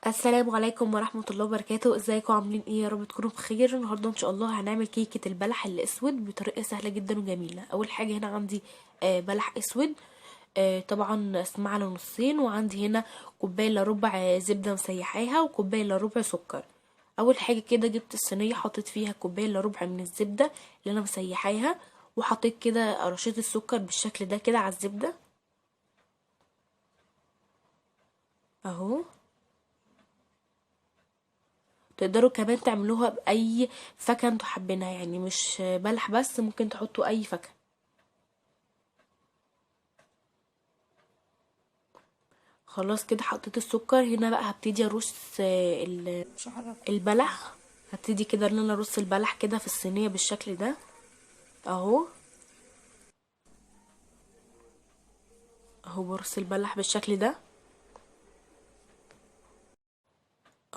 السلام عليكم ورحمة الله وبركاته. ازيكم عاملين ايه؟ يا رب تكونوا بخير. النهارده ان شاء الله هنعمل كيكة البلح الاسود بطريقة سهلة جدا وجميلة. اول حاجة هنا عندي بلح اسود، طبعا اسمها على نصين، وعندي هنا كوباية الا ربع زبدة مسيحاها وكوباية الا ربع سكر. اول حاجة كده جبت الصينية، حطيت فيها كوباية الا ربع من الزبدة اللي انا مسيحاها، وحطيت كده رشيت السكر بالشكل ده كده على الزبدة اهو. تقدروا كمان تعملوها باي فاكهه انتوا حابينها، يعني مش بلح بس، ممكن تحطوا اي فاكهه. خلاص كده حطيت السكر. هنا بقى هبتدي ارص البلح. هبتدي كده ان انا ارص البلح كده في الصينيه بالشكل ده اهو. اهو برص البلح بالشكل ده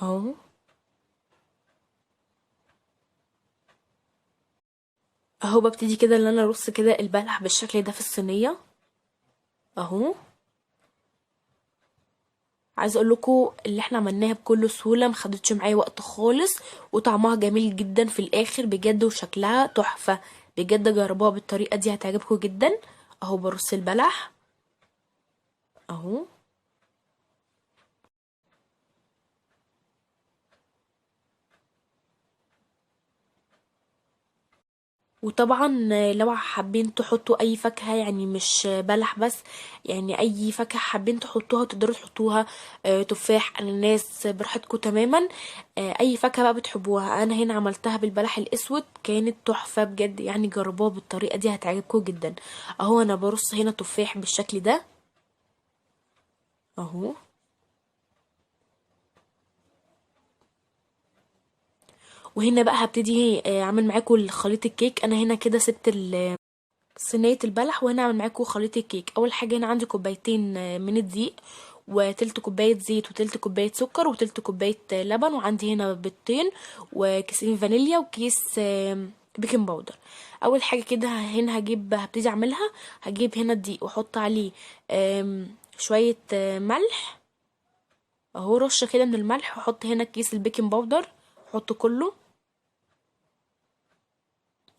اهو. اهو ببتدي كده ان انا ارص كده البلح بالشكل ده في الصينيه اهو. عايزه اقول لكم اللي احنا عملناها بكل سهوله، ما خدتش معايا وقت خالص، وطعمها جميل جدا في الاخر بجد، وشكلها تحفه بجد. جربوها بالطريقه دي هتعجبكم جدا. اهو برص البلح اهو. وطبعا لو حابين تحطوا اي فاكهة، يعني مش بلح بس، يعني اي فاكهة حابين تحطوها تقدروا تحطوها، تفاح، اناناس، براحتكم تماما. اي فاكهة بقى بتحبوها. انا هنا عملتها بالبلح الاسود كانت تحفة بجد، يعني جربوها بالطريقة دي هتعجبكم جدا. اهو انا برص هنا تفاح بالشكل ده اهو. وهنا بقى هبتدي اعمل معاكم خليط الكيك. انا هنا كده سبت صينية البلح وهنا هعمل معاكم خليط الكيك. اول حاجة هنا عندي كوبايتين من الدقيق، وتلت كوباية زيت، وتلت كوباية سكر، وتلت كوباية لبن، وعندي هنا بيضتين، وكيسين فانيليا، وكيس بيكنج باودر. اول حاجة كده هنا هبتدي اعملها. هجيب هنا الدقيق واحط عليه شوية ملح اهو، رشة كده من الملح، واحط هنا كيس البيكنج باودر، احطه كله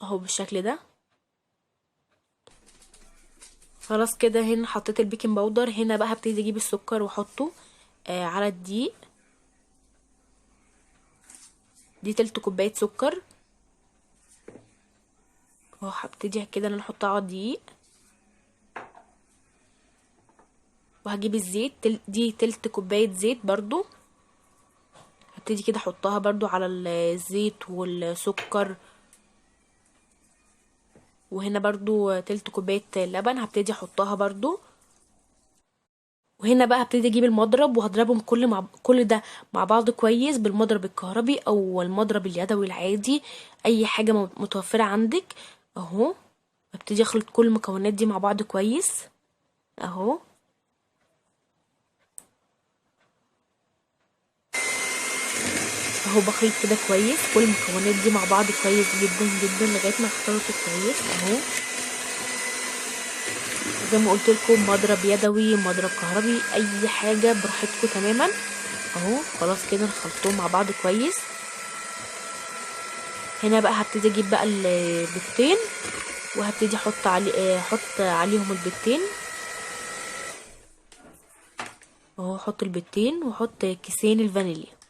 اهو بالشكل ده. خلاص كده هنا حطيت البيكنج باودر. هنا بقى هبتدي اجيب السكر واحطه على الدقيق. دي تلت كوبايه سكر اهو. هبتدي كده ان انا احطها على الدقيق، وهجيب الزيت دي تلت كوبايه زيت برضو، هبتدي كده احطها برضو على الزيت والسكر. وهنا برضو تلت كوبايه لبن هبتدي احطها برضو. وهنا بقى هبتدي اجيب المضرب وهضربهم كل ده مع بعض كويس بالمضرب الكهربي او المضرب اليدوي العادي، اي حاجه متوفره عندك اهو. ابتدي اخلط كل المكونات دي مع بعض كويس اهو. اهو بخلط كده كويس كل المكونات دي مع بعض كويس جدا جدا لغايه ما اختلطت كويس اهو. زي ما قلت لكم مضرب يدوي، مضرب كهربي، اي حاجه براحتكم تماما اهو. خلاص كده نخلطهم مع بعض كويس. هنا بقى هبتدي اجيب بقى البيضتين، وهبتدي احط عليهم البيضتين اهو. احط البيضتين واحط كيسين الفانيليا.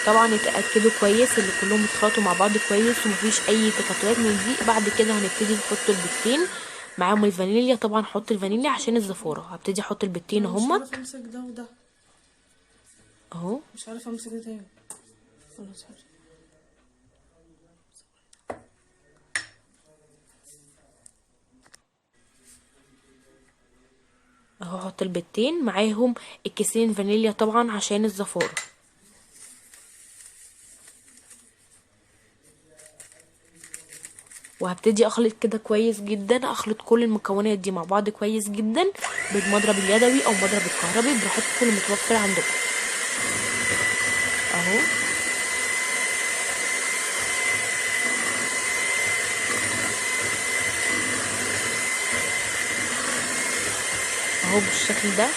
طبعا يتاكدوا كويس اللي كلهم يتخلطوا مع بعض كويس ومفيش اي تكتلات من دي. بعد كده هنبتدي نحط البيضتين معاهم الفانيليا. طبعا احط الفانيليا عشان الزفاره. هبتدي احط البيضتين مش اهمت عارفه امسك ده وده اهو. مش عارفه امسك ده تاني. خلاص اهو احط البيضتين معاهم الكيسين فانيليا طبعا عشان الزفاره. وهبتدي اخلط كده كويس جدا، اخلط كل المكونات دي مع بعض كويس جدا بالمضرب اليدوي او مضرب الكهربي براحتكم اللي متوفر عندكم اهو. اهو بالشكل ده.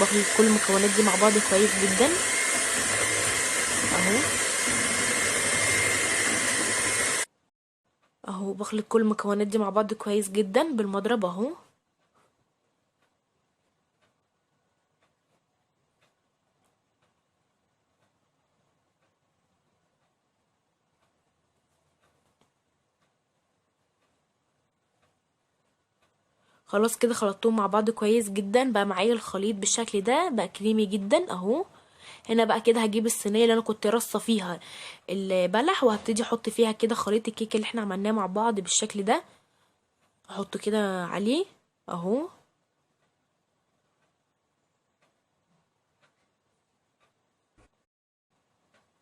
بخلط كل المكونات دي مع بعض كويس جدا اهو. اهو بخلط كل المكونات دي مع بعض كويس جدا بالمضرب اهو. خلاص كده خلطتهم مع بعض كويس جدا، بقى معايا الخليط بالشكل ده، بقى كريمي جدا اهو. هنا بقى كده هجيب الصينيه اللي انا كنت رصه فيها البلح، وهبتدي احط فيها كده خليط الكيك اللي احنا عملناه مع بعض بالشكل ده. احطه كده عليه اهو.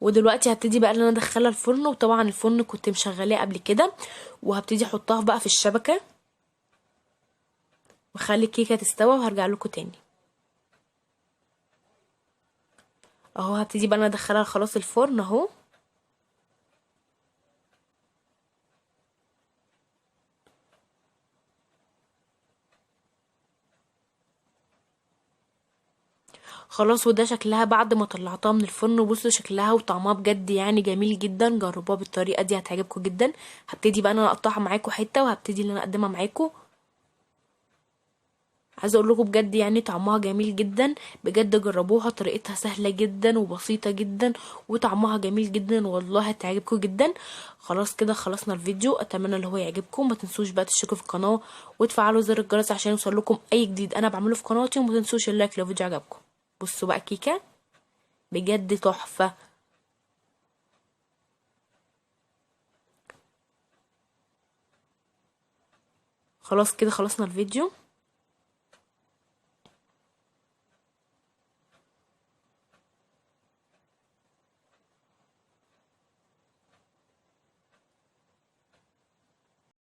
ودلوقتي هبتدي بقى ان انا ادخلها الفرن، وطبعا الفرن كنت مشغلاه قبل كده، وهبتدي احطها بقى في الشبكه واخلي الكيكه تستوى وهرجع لكم تاني اهو. هبتدي بقى انا ادخلها خلاص الفرن اهو. خلاص، وده شكلها بعد ما طلعتها من الفرن. بصوا شكلها وطعمها بجد يعني جميل جدا، جربوها بالطريقه دي هتعجبكم جدا. هبتدي بقى انا اقطعها معاكم حته، وهبتدي ان انا اقدمها معاكم. عايزه اقول لكم بجد يعني طعمها جميل جدا بجد، جربوها، طريقتها سهله جدا وبسيطه جدا وطعمها جميل جدا، والله هتعجبكم جدا. خلاص كده خلصنا الفيديو، اتمنى اللي هو يعجبكم. ما تنسوش بقى تشتركوا في القناه وتفعلوا زر الجرس عشان يوصل لكم اي جديد انا بعمله في قناتي، وما تنسوش اللايك لو الفيديو عجبكم. بصوا بقى كيكه بجد تحفه. خلاص كده خلصنا الفيديو.